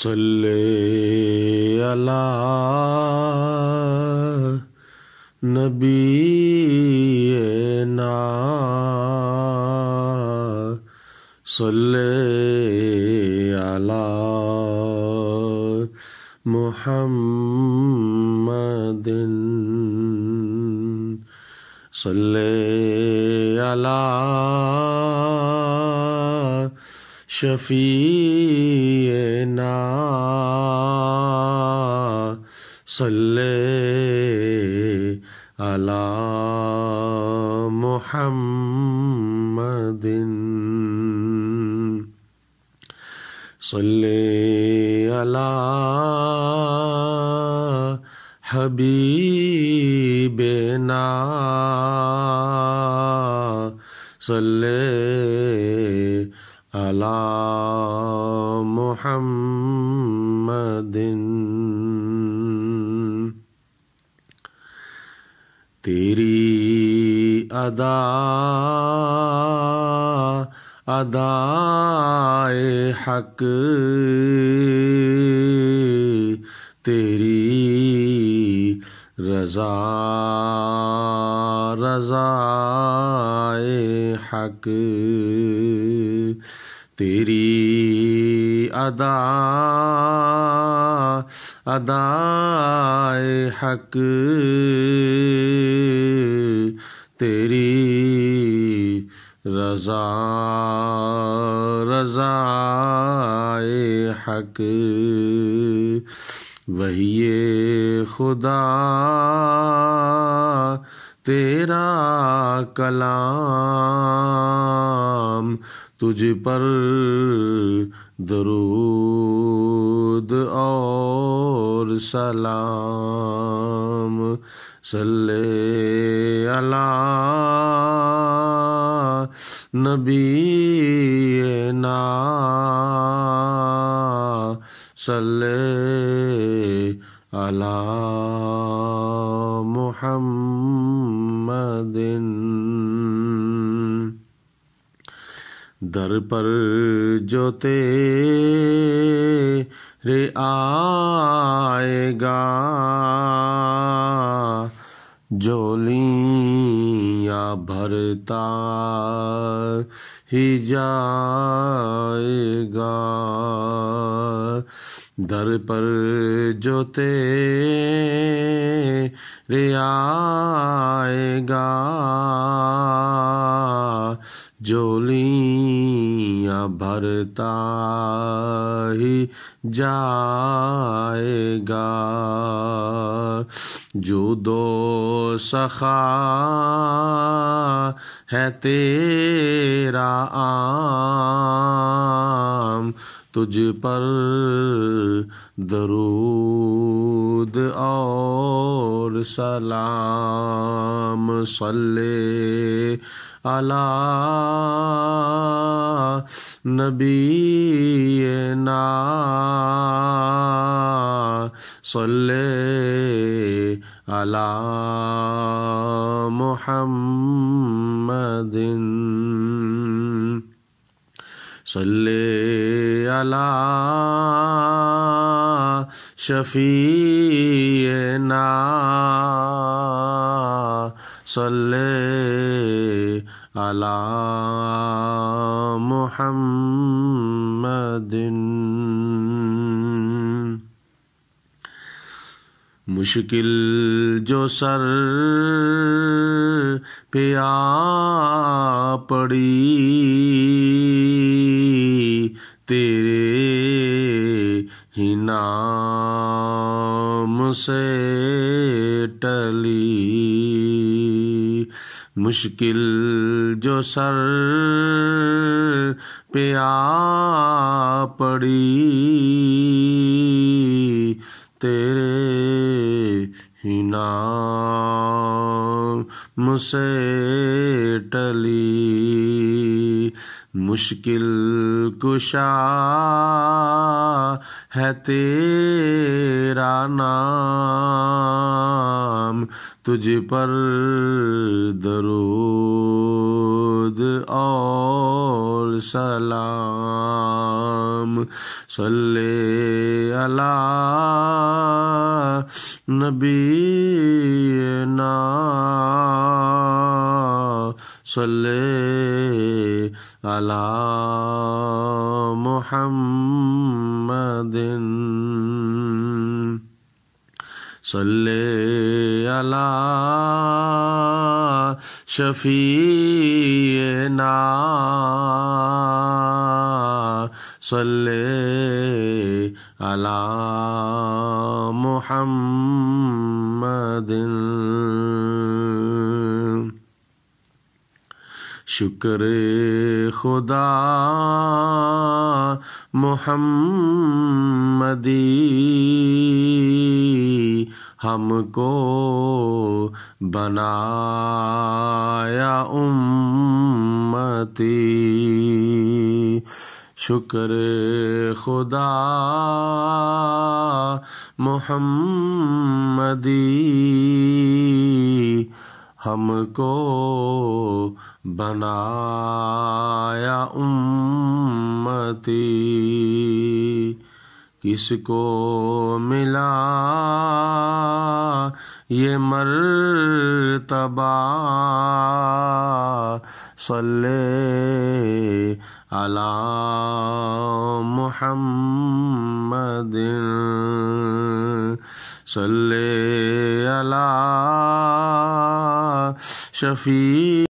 صلی علی نبینا صلی علی محمد صلی علی شفیعنا صلی علی محمد صلی علی حبیبنا صلی علی محمد تیری ادا ادائے حق تیری رضا رضائے حق تیری ادا ادائے حق تیری رضا رضائے حق وحی خدا تیرا کلام تجھ پر درود اور سلام صلی علی نبینا صلی علی محمد در پر جو تیرے آئے گا جولیاں بھرتا ہی جائے گا در پر جو تیرے آئے گا جولیاں بھرتا ہی جائے گا جود و سخا ہے تیرا عام تجھ پر درود اور سلام صلی علی نبینا صلی علی محمد صلی علی شفیعنا صلی علی محمد مشکل جو سر پہ آ پڑی تیرے ہی نام سے ٹلی مشکل جو سر پہ آ پڑی تیرے ہی نام سے ٹلی مشکل کشا ہے تیرا نام تجھ پر درود اور سلام صلی علی نبینا صلی علی محمد صلی علی شفیعنا صلی علی محمد شکر خدا محمدی ہم کو بنایا امتی شکر خدا محمدی ہم کو بنایا امتی کس کو ملا یہ مرتبہ صلی علی محمد صلی علی شفیع